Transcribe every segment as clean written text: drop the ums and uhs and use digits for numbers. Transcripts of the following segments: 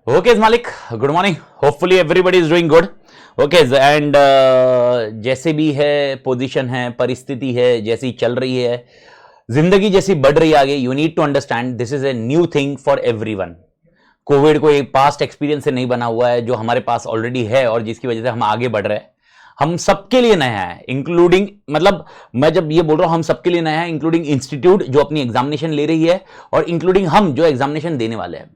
Okay, Malik. Good morning. Hopefully everybody is doing good. Okay, and जैसे भी है position है, परिस्थिति है, जैसी चल रही है, जिंदगी जैसी बढ़ रही है आगे, you need to understand this is a new thing for everyone. COVID को एक पास्ट एक्सपीरियंस से नहीं बना हुआ है, जो हमारे पास ऑलरेडी है और जिसकी वजह से हम आगे बढ़ रहे हैं। हम सबके लिए नया है, इंक्लूडिंग, मतलब मैं जब ये बोल रहा हूं हम सबके लिए नया है, इंक्लूडिंग इंस्टीट्यूट जो अपनी एग्जामिनेशन ले रही है और इंक्लूडिंग हम जो एग्जामिनेशन देने वाले हैं।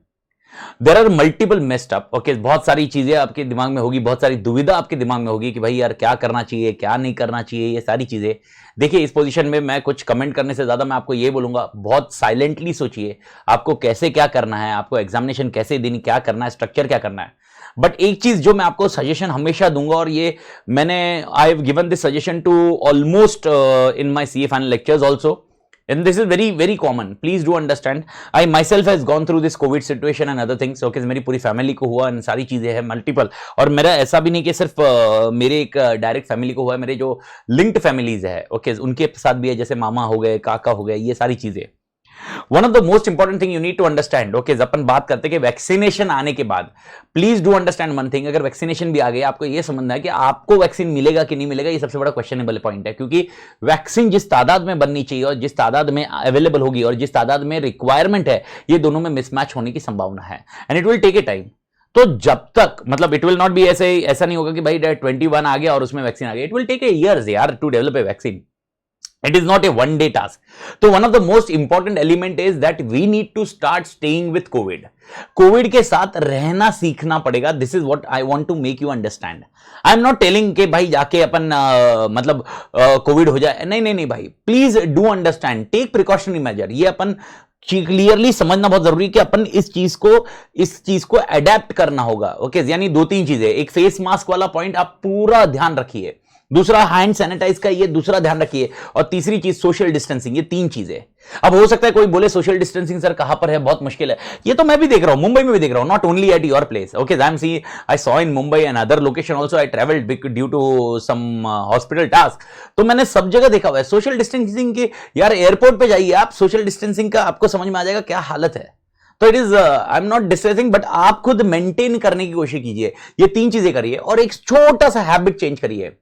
There are multiple messed up. Okay, बहुत सारी चीजें आपके दिमाग में होगी, बहुत सारी दुविधा आपके दिमाग में होगी कि भाई यार क्या करना चाहिए, क्या नहीं करना चाहिए, ये सारी चीजें। देखिए, इस पोजीशन में मैं कुछ कमेंट करने से ज्यादा मैं आपको ये बोलूंगा, बहुत साइलेंटली सोचिए आपको कैसे क्या करना है, आपको एग्जामिनेशन कैसे देनी, क्या करना है, स्ट्रक्चर क्या करना है। बट एक चीज जो मैं आपको सजेशन हमेशा दूंगा, और ये मैंने I have given this suggestion to almost in my CA final lectures also, and this is very very common. Please do understand, I myself has gone through this covid situation and other things. Okay, मेरी पूरी family को हुआ, and सारी चीजें हैं multiple, और मेरा ऐसा भी नहीं कि सिर्फ मेरे एक डायरेक्ट फैमिली को हुआ है, मेरे जो लिंक्ड फैमिलीज है, ओके, उनके साथ भी है, जैसे मामा हो गए, काका हो गए, ये सारी चीजें। One of the most important thing you need to understand, okay, अपन बात करते हैं कि वैक्सीनेशन आने के बाद, please do understand one thing, अगर वैक्सीनेशन भी आ गई, आपको यह समझना है कि आपको वैक्सीन मिलेगा कि नहीं मिलेगा, ये सबसे बड़ा क्वेश्चनेबल पॉइंट है। क्योंकि वैक्सीन जिस तादाद में बननी चाहिए और जिस तादाद में अवेलेबल होगी और जिस तादाद में रिक्वायरमेंट है, ये दोनों में मिसमैच होने की संभावना है, and it will take a time. तो जब तक, मतलब इट विल नॉट बी ऐसा नहीं होगा कि भाई 21 आ गया और उसमें वैक्सीन आ गया। It will take a years यार to develop a vaccine. It is not a one day task. So one of the most important element is that we need to start staying with COVID. Covid के साथ रहना सीखना पड़ेगा। This is what I want to make you understand. I am not telling के भाई जाके अपन मतलब Covid हो जाए, नहीं नहीं नहीं भाई, please do understand, take precautionary measure. ये अपन क्लियरली समझना बहुत जरूरी है कि अपन इस चीज को अडेप्ट करना होगा। ओके, यानी दो तीन चीजें, एक फेस मास्क वाला पॉइंट आप पूरा ध्यान रखिए, दूसरा हैंड सैनिटाइज का ये दूसरा ध्यान रखिए, और तीसरी चीज सोशल डिस्टेंसिंग। ये तीन चीजें। अब हो सकता है कोई बोले सोशल डिस्टेंसिंग सर कहां पर है, बहुत मुश्किल है। ये तो मैं भी देख रहा हूं, मुंबई में भी देख रहा हूं, not only at your place. Okay, I saw in Mumbai and other location also. I travelled due to some hospital task, तो मैंने सब जगह देखा हुआ है सोशल डिस्टेंसिंग के। यार एयरपोर्ट पे जाइए आप, सोशल डिस्टेंसिंग का आपको समझ में आ जाएगा क्या हालत है। तो it is, I am not distressing, but आप खुद मेंटेन करने की कोशिश कीजिए। ये तीन चीजें करिए और एक छोटा सा हैबिट चेंज करिए।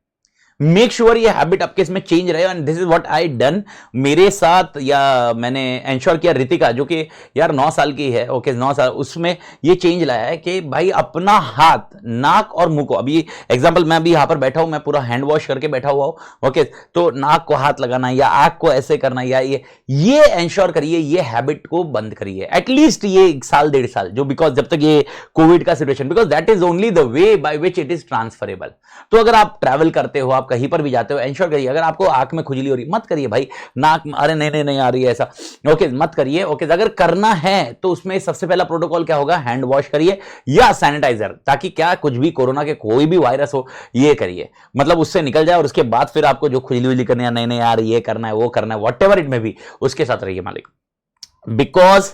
मेक श्योर ये हैबिट आपके इसमें चेंज रहे, and this is what I done मेरे साथ, या मैंने एंश्योर किया। रितिका जो कि यार 9 साल की है, ओके 9 साल, उसमें ये चेंज लाया है कि भाई अपना हाथ, नाक और मुंह को, अभी एग्जांपल मैं अभी यहां पर बैठा हूं, मैं पूरा हैंड वॉश करके बैठा हुआ हूं, ओके, तो नाक को हाथ लगाना या आंख को ऐसे करना, या ये एंश्योर करिए, ये हैबिट को बंद करिए एटलीस्ट ये 1 साल 1.5 साल, जो बिकॉज जब तक ये कोविड का situation, because that is only the way by which it is transferable. तो अगर आप ट्रैवल करते हो, आप कहीं पर भी जाते हो, एंश्योर करिए, अगर आपको आंख में खुजली हो रही, मत करिए भाई, नाक में अरे नहीं नहीं नहीं आ रही है ऐसा, ओके मत करिए। ओके, अगर करना है तो उसमें सबसे पहला प्रोटोकॉल क्या होगा, हैंड वॉश करिए या सैनिटाइजर, ताकि क्या कुछ भी कोरोना के कोई भी वायरस हो ये करिए, मतलब उससे निकल जाए, और उसके बाद फिर आपको जो खुजली उजली करनी है, नहीं नहीं यार ये करना है वो करना है, वॉट एवर इट में भी, उसके साथ रहिए मालिक। Because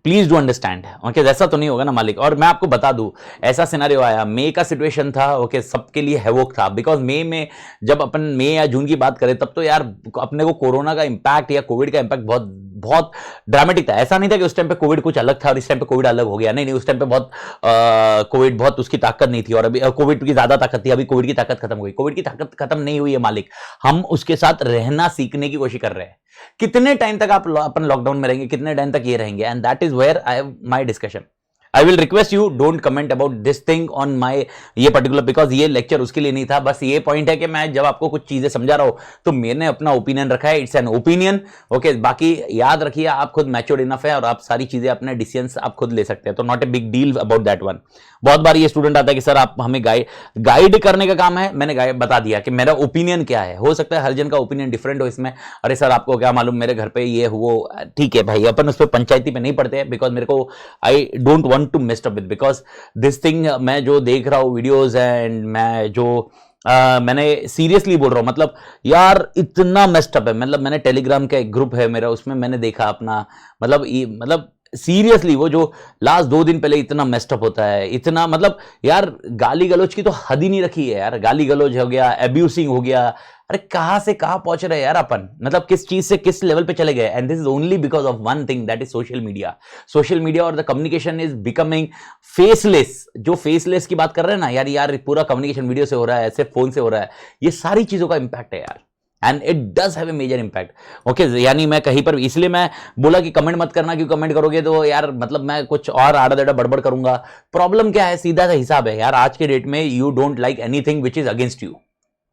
please do understand, okay, ऐसा तो नहीं होगा ना मालिक। और मैं आपको बता दूं, ऐसा सिनेरियो आया, मई का सिचुएशन था, ओके, सबके लिए हैवोक था, बिकॉज मई में जब अपन मई या जून की बात करें, तब तो यार अपने को कोरोना का इंपैक्ट या कोविड का इंपैक्ट बहुत बहुत ड्रामेटिक था। ऐसा नहीं था कि उस टाइम पे कोविड कुछ अलग था और इस टाइम पे कोविड अलग हो गया, नहीं नहीं, उस टाइम पे बहुत कोविड बहुत उसकी ताकत नहीं थी, और अभी कोविड की ज्यादा ताकत थी, अभी कोविड की ताकत खत्म हो गई। कोविड की ताकत खत्म नहीं हुई है मालिक, हम उसके साथ रहना सीखने की कोशिश कर रहे हैं। कितने टाइम तक आप अपन लॉकडाउन में रहेंगे, कितने टाइम तक ये रहेंगे, and that is where I have my discussion. I will request you don't comment about this thing on my ये पर्टिकुलर, बिकॉज ये लेक्चर उसके लिए नहीं था। बस ये पॉइंट है कि मैं जब आपको कुछ चीजें समझा रहा हूं तो मैंने अपना ओपिनियन रखा है, इट्स एन ओपिनियन, ओके। बाकी याद रखिए आप खुद मैच्योर्ड इनफ है और आप सारी चीजें अपने डिसीजंस आप खुद ले सकते हैं, तो not a big deal about that one. बहुत बार ये स्टूडेंट आता है कि सर आप हमें गाइड करने का काम है, मैंने बता दिया कि मेरा ओपिनियन क्या है। हो सकता है हर जन का ओपिनियन डिफरेंट हो इसमें, अरे सर आपको क्या मालूम, मेरे घर पे ये वो, ठीक है भाई, अपन उस पर पंचायती पे नहीं पढ़ते हैं, बिकॉज मेरे को I don't want to miss up with, because this thing मैं जो देख रहा हूँ वीडियोज एंड मैं जो मैंने सीरियसली बोल रहा हूं, मतलब यार इतना मेस्ड अप है। मतलब मैंने टेलीग्राम का एक ग्रुप है मेरा, उसमें मैंने देखा अपना, मतलब सीरियसली वो जो लास्ट 2 दिन पहले इतना मेस्ड अप होता है, इतना मतलब यार गाली गलौज की तो हद ही नहीं रखी है यार। गाली गलौज हो गया, एब्यूसिंग हो गया, अरे कहां से कहां पहुंच रहे हैं यार अपन, मतलब किस चीज से किस लेवल पे चले गए। And this is only because of one thing, that is social media. Social media और the communication is becoming faceless. जो फेसलेस की बात कर रहे हैं ना यार, पूरा कम्युनिकेशन वीडियो से हो रहा है, सिर्फ फोन से हो रहा है, ये सारी चीजों का इंपैक्ट है यार। And it does have a major impact. Okay, यानी मैं कहीं पर, इसलिए मैं बोला कि कमेंट मत करना, क्यों कमेंट करोगे तो यार मतलब मैं कुछ और आड़ा टेढ़ा बड़बड़ करूंगा। प्रॉब्लम क्या है, सीधा सा हिसाब है यार, आज के डेट में you don't like anything which is against you.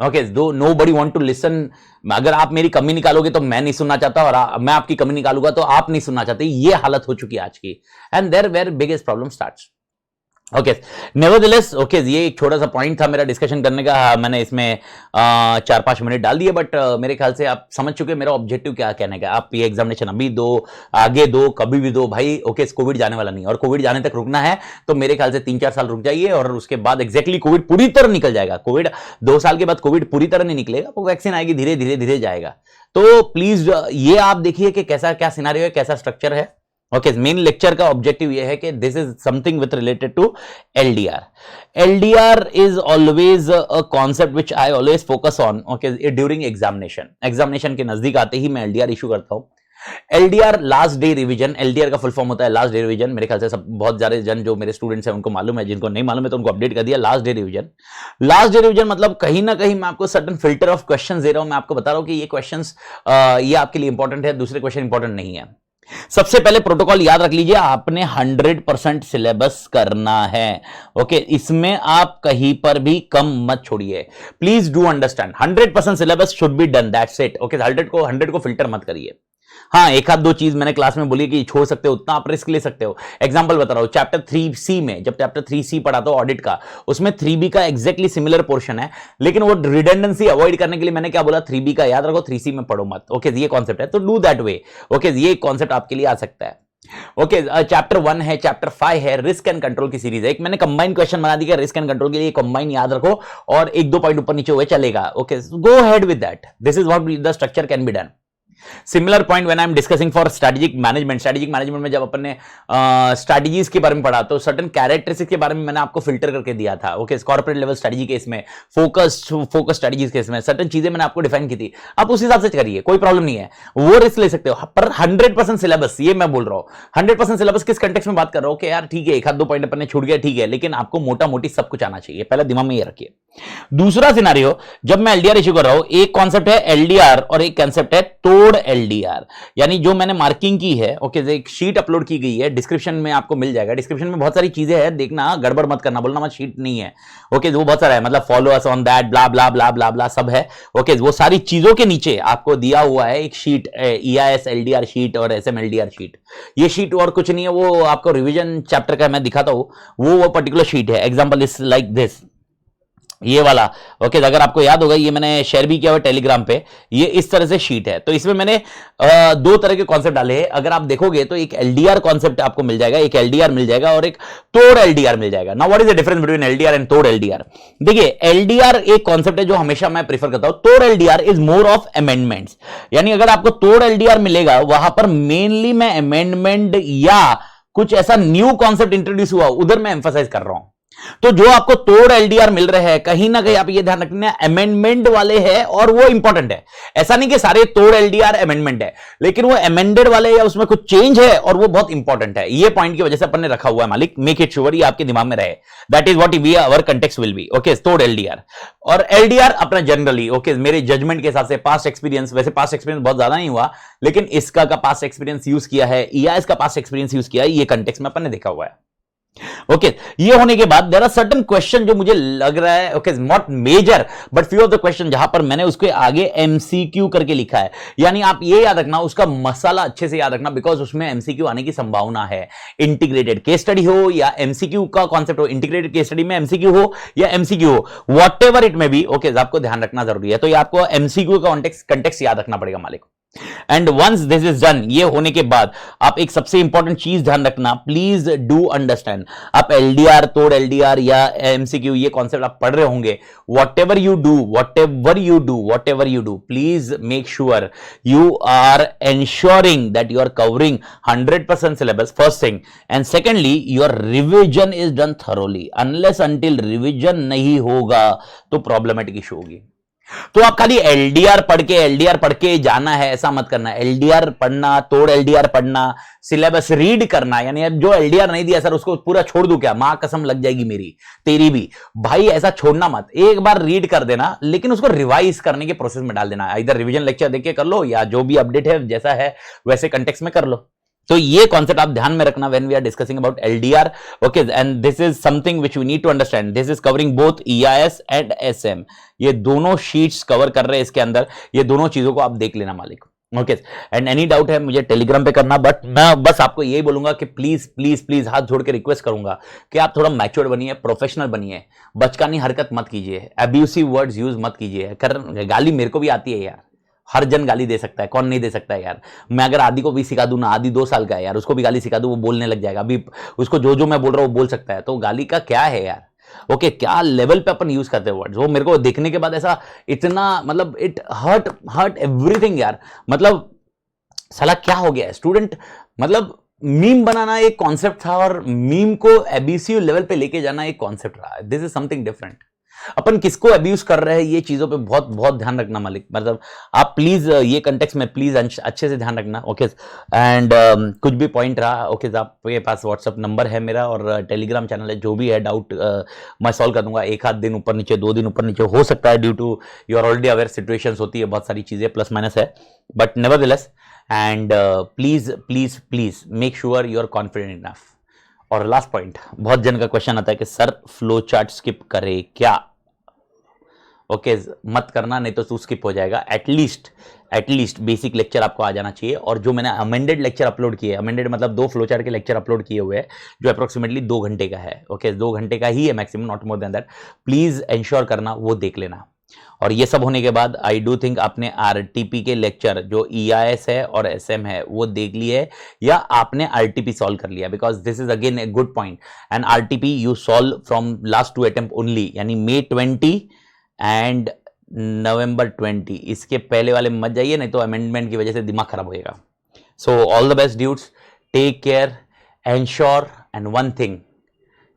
Okay, though nobody want to listen. अगर आप मेरी कमी निकालोगे तो मैं नहीं सुनना चाहता, और मैं आपकी कमी निकालूंगा तो आप नहीं सुनना चाहते। ये हालत हो चुकी है आज की। And there where biggest problem starts. Okay, nevertheless, okay, ये एक छोटा सा पॉइंट था मेरा डिस्कशन करने का। मैंने इसमें 4-5 मिनट डाल दिए, बट मेरे ख्याल से आप समझ चुके मेरा ऑब्जेक्टिव क्या कहने का। आप ये एग्जामिनेशन अभी दो, आगे दो, कभी भी दो भाई। ओके, कोविड जाने वाला नहीं, और कोविड जाने तक रुकना है तो मेरे ख्याल से 3-4 साल रुक जाइए, और उसके बाद एग्जैक्टली कोविड पूरी तरह निकल जाएगा। कोविड 2 साल के बाद कोविड पूरी तरह नहीं निकलेगा, वो वैक्सीन आएगी, धीरे धीरे धीरे जाएगा। तो प्लीज ये आप देखिए कि कैसा क्या सिनेरियो है, कैसा स्ट्रक्चर है। ओके, मेन लेक्चर का ऑब्जेक्टिव ये है कि this is something with related to LDR. LDR is always a concept which I always focus on, okay, during examination. Examination के नजदीक आते ही मैं एलडीआर इशू करता हूं। LDR last day revision, LDR का फुल फॉर्म होता है लास्ट डे रिवीजन। मेरे ख्याल से सब बहुत सारे जन जो मेरे स्टूडेंट्स हैं उनको मालूम है, जिनको नहीं मालूम है तो उनको अपडेट कर दिया। Last day revision, last day revision मतलब कहीं ना कहीं मैं आपको सर्टेन फिल्टर ऑफ क्वेश्चंस दे रहा हूं। मैं आपको बता रहा हूं कि ये क्वेश्चंस ये आपके लिए इंपॉर्टेंट है, दूसरे क्वेश्चन इंपॉर्टेंट नहीं है। सबसे पहले प्रोटोकॉल याद रख लीजिए, आपने 100% सिलेबस करना है। ओके, इसमें आप कहीं पर भी कम मत छोड़िए। Please do understand, 100% syllabus should be done, that's it. Okay, 100 को फिल्टर मत करिए। हाँ, एक आध दो चीज मैंने क्लास में बोली कि छोड़ सकते हो, उतना आप रिस्क ले सकते हो। एग्जांपल बता रहा हूं, चैप्टर 3C में, जब चैप्टर 3C पढ़ा था ऑडिट का, उसमें 3B का एग्जैक्टली सिमिलर पोर्शन है, लेकिन वो रिडंडेंसी अवॉइड करने के लिए मैंने क्या बोला, 3B का याद रखो, 3C में पढ़ो मत। ओके, ये कॉन्सेप्ट है, तो डू दैट वे। ओके, ये कॉन्सेप्ट आपके लिए आ सकता है। ओके, चैप्टर 1 है, चैप्टर 5 है, रिस्क एंड कंट्रोल की सीरीज है। एक मैंने कंबाइन क्वेश्चन बना दिया रिस्क एंड कंट्रोल के लिए, कंबाइन याद रखो, और 1-2 पॉइंट ऊपर नीचे हुए चलेगा। Okay, go ahead with that, this is what the structure can be done. Similar point when I am discussing for strategic management. Strategic management में जब अपन ने स्ट्रेटजीज के बारे में पढ़ा, तो सर्टेन कैरेक्टरिस्टिक्स के बारे में मैंने आपको फिल्टर करके दिया था। Okay, corporate level strategy case में, फोकस स्ट्रेटजीज केस में सर्टेन चीजें मैंने आपको डिफाइन की थी। आप उस हिसाब से करिए, कोई प्रॉब्लम नहीं है, वो रिस्क ले सकते हो। पर 100% सिलेबस, ये मैं बोल रहा हूं, 100% सिलेबस किस कंटेक्स्ट में बात कर रहा हूं कि यार ठीक है, 1-2 पॉइंट अपन ने छूट गया, ठीक है, लेकिन आपको मोटा मोटी सब कुछ आना चाहिए, पहले दिमाग में ये रखिए। दूसरा सिनेरियो, जब मैं एलडीआर इशू कर रहा हूं, एक कॉन्सेप्ट है एलडीआर और एक कॉन्सेप्ट है तोड़ एलडीआर। यानी जो मैंने मार्किंग की है, ओके, एक शीट अपलोड की गई है, डिस्क्रिप्शन में आपको मिल जाएगा। डिस्क्रिप्शन में बहुत सारी चीजें हैं, देखना, गड़बड़ मत करना, बोलना मत शीट नहीं है। ओके, वो बहुत सारा है, मतलब फॉलो अस ऑन दैट, ब्ला ब्ला ब्ला ब्ला ब्ला सब है। ओके, वो सारी चीजों के नीचे आपको दिया हुआ है एक शीट, EIS एलडीआर शीट और SM एलडीआर शीट। ये शीट और कुछ नहीं है, वो आपको रिविजन चैप्टर का मैं दिखाता हूं, वो पर्टिकुलर शीट है। एग्जाम्पल इज लाइक दिस, ये वाला। ओके, अगर आपको याद होगा, ये मैंने शेयर भी किया हुआ टेलीग्राम पे, ये इस तरह से शीट है। तो इसमें मैंने 2 तरह के कॉन्सेप्ट डाले हैं। अगर आप देखोगे तो एक एलडीआर कॉन्सेप्ट आपको मिल जाएगा, एक एलडीआर मिल जाएगा, और एक तोड़ एलडीआर मिल जाएगा। Now what is the difference between LDR and तोड़ एलडीआर? देखिए, एलडीआर एक कॉन्सेप्ट है जो हमेशा मैं प्रीफर करता हूं। तोड़ LDR is more of amendments. यानी अगर आपको तोड़ एलडीआर मिलेगा, वहां पर मेनली मैं अमेंडमेंट या कुछ ऐसा न्यू कॉन्सेप्ट इंट्रोड्यूस हुआ, उधर मैं एम्फसाइज कर रहा हूं। तो जो आपको तोड़ एलडीआर मिल रहे हैं, कहीं ना कहीं आप ये ध्यान रखना, अमेंडमेंट वाले हैं, और वो इंपॉर्टेंट है। ऐसा नहीं कि सारे तोड़ एलडीआर अमेंडमेंट है, लेकिन वो अमेंडेड वाले या उसमें कुछ चेंज है, और वो बहुत इंपॉर्टेंट है। ये पॉइंट की वजह से अपन ने रखा हुआ है मालिक, मेक इट श्योर ये आपके दिमाग में रहे। That is what we our context will be. Okay, तोड़ एलडीआर और एलडीआर अपना जनरली, ओके, मेरे जजमेंट के हिसाब से पास्ट एक्सपीरियंस, वैसे पास्ट एक्सपीरियंस बहुत ज्यादा नहीं हुआ, लेकिन इसका का पास्ट एक्सपीरियंस यूज किया है, EIS का पास्ट एक्सपीरियंस यूज किया है, ये कंटेक्स्ट में अपन ने देखा हुआ है। ओके, ये होने के बाद देयर आर सर्टेन क्वेश्चन जो मुझे लग रहा है, okay, not major but few of the question, जहां पर मैंने उसके आगे MCQ करके लिखा है। यानी आप ये याद रखना, उसका मसाला अच्छे से याद रखना, बिकॉज उसमें MCQ आने की संभावना है। इंटीग्रेटेड केस स्टडी हो या MCQ का कॉन्सेप्ट हो, इंटीग्रेटेड केस स्टडी में MCQ हो या MCQ हो, वॉट एवर इट में भी, ओके, आपको ध्यान रखना जरूरी है। तो ये आपको MCQ का कंटेक्स्ट याद रखना पड़ेगा मालिक। And once this is done, ये होने के बाद आप एक सबसे इंपॉर्टेंट चीज ध्यान रखना, प्लीज डू अंडरस्टैंड। आप एलडीआर, तोड़ एलडीआर या एमसीक्यू ये कॉन्सेप्ट आप पढ़ रहे होंगे, what ever you do, please make sure you are ensuring that you are covering 100% syllabus, first thing, and secondly your revision is done thoroughly. Unless until revision नहीं होगा तो problematic issue होगी। तो आप खाली एलडीआर पढ़ के जाना है ऐसा मत करना। एलडीआर पढ़ना, तोड़ एलडीआर पढ़ना, सिलेबस रीड करना, यानी जो एलडीआर नहीं दिया सर उसको पूरा छोड़ दूं क्या, मां कसम लग जाएगी मेरी तेरी भी, भाई ऐसा छोड़ना मत। एक बार रीड कर देना लेकिन उसको रिवाइज करने के प्रोसेस में डाल देना। इधर रिवीजन लेक्चर देख के कर लो या जो भी अपडेट है जैसा है वैसे कंटेक्स्ट में कर लो। तो ये कॉन्सेप्ट आप ध्यान में रखना when we are discussing about LDR, okay, and this is something which we need to understand. This is covering both EIS and SM, ये दोनों शीट्स कवर कर रहे हैं इसके अंदर, ये दोनों चीजों को आप देख लेना मालिक, ओके। एंड एनी डाउट है मुझे टेलीग्राम पे करना, बट मैं बस आपको यही बोलूंगा कि प्लीज प्लीज प्लीज हाथ जोड़ के रिक्वेस्ट करूंगा कि आप थोड़ा मैच्योर बनिए, प्रोफेशनल बनिए, बचकानी हरकत मत कीजिए, एब्यूसिव वर्ड्स यूज मत कीजिए। गाली मेरे को भी आती है यार, हर जन गाली दे सकता है, कौन नहीं दे सकता है यार। मैं अगर आदि को भी सिखा दूं ना, आदि 2 साल का है यार, उसको भी गाली सिखा दूं वो बोलने लग जाएगा, अभी उसको जो मैं बोल रहा हूं वो बोल सकता है। तो गाली का क्या है यार, ओके, क्या लेवल पे अपन यूज करते हैं वर्ड्स, वो मेरे को देखने के बाद ऐसा इतना मतलब इट हर्ट एवरीथिंग यार। मतलब साला क्या हो गया है स्टूडेंट, मतलब मीम बनाना एक कॉन्सेप्ट था और मीम को एबीसी लेवल पे लेके जाना एक कॉन्सेप्ट रहा है। This is something different. अपन किसको अब्यूज कर रहे हैं ये चीजों पे बहुत बहुत ध्यान रखना मालिक। मतलब आप प्लीज ये कंटेक्स्ट में प्लीज अच्छे से ध्यान रखना, ओके। एंड कुछ भी पॉइंट रहा, ओके, आपके पास व्हाट्सअप नंबर है मेरा और टेलीग्राम चैनल है, जो भी है डाउट मैं सॉल्व कर दूंगा। 1 आध दिन ऊपर नीचे, 2 दिन ऊपर नीचे हो सकता है, due to you are already aware situations होती है, बहुत सारी चीजें प्लस माइनस है, but nevertheless and please please please make sure you are confident enough. और लास्ट पॉइंट, बहुत जन का क्वेश्चन आता है कि सर फ्लो चार्ट स्किप करे क्या? ओके, मत करना, नहीं तो स्किप हो जाएगा। एटलीस्ट बेसिक लेक्चर आपको आ जाना चाहिए। और जो मैंने अमेंडेड लेक्चर अपलोड किए, अमेंडेड मतलब 2 फ्लो चार्ट के लेक्चर अपलोड किए हुए हैं जो अप्रोक्सीमेटली 2 घंटे का है, ओके, 2 घंटे का ही है maximum, not more than that. Please ensure करना वो देख लेना। और ये सब होने के बाद आई डू थिंक आपने आरटीपी के लेक्चर जो ईआईएस है और एसएम है वो देख लिए है, या आपने आरटीपी सॉल्व कर लिया, because this is again a good point. And RTP you solve from last 2 attempt only, यानी May 20 एंड November 20। इसके पहले वाले मत जाइए, नहीं तो अमेंडमेंट की वजह से दिमाग खराब होएगा। So all the best dudes, take care, ensure, and one thing,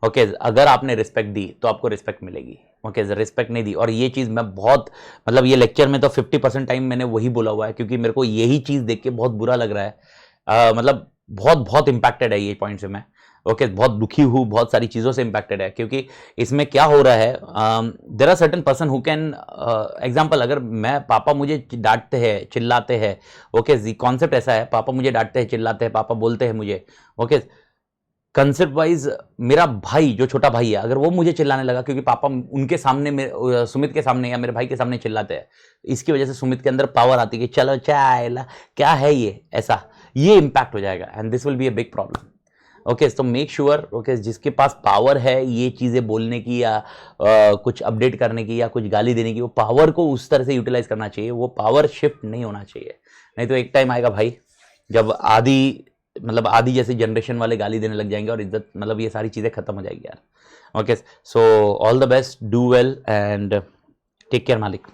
okay, अगर आपने रिस्पेक्ट दी तो आपको रिस्पेक्ट मिलेगी, ओके, रिस्पेक्ट नहीं दी। और ये चीज मैं बहुत, मतलब ये लेक्चर में तो 50% टाइम मैंने वही बोला हुआ है, क्योंकि मेरे को यही चीज देख के बहुत बुरा लग रहा है। मतलब बहुत इंपैक्टेड है ये पॉइंट से मैं, ओके, बहुत दुखी हूँ, बहुत सारी चीज़ों से इंपैक्टेड है। क्योंकि इसमें क्या हो रहा है, there are certain person who can, example, अगर मैं, पापा मुझे डांटते हैं, चिल्लाते हैं, ओके, कॉन्सेप्ट ऐसा है, पापा मुझे डांटते हैं, चिल्लाते हैं, पापा बोलते हैं मुझे, ओके, कंसेप्ट वाइज मेरा भाई जो छोटा भाई है, अगर वो मुझे चिल्लाने लगा क्योंकि पापा उनके सामने, सुमित के सामने या मेरे भाई के सामने चिल्लाते हैं, इसकी वजह से सुमित के अंदर पावर आती है कि चलो चाय ला, क्या है ये, ऐसा, ये इंपैक्ट हो जाएगा and this will be a big problem. Okay, तो मेक श्योर, ओके, जिसके पास पावर है ये चीज़ें बोलने की या कुछ अपडेट करने की या कुछ गाली देने की, वो पावर को उस तरह से यूटिलाइज करना चाहिए, वो पावर शिफ्ट नहीं होना चाहिए। नहीं तो एक टाइम आएगा भाई जब आदि जैसे जनरेशन वाले गाली देने लग जाएंगे और इज्जत, मतलब ये सारी चीज़ें खत्म हो जाएगी यार। Okay, so all the best, do well and take care मालिक।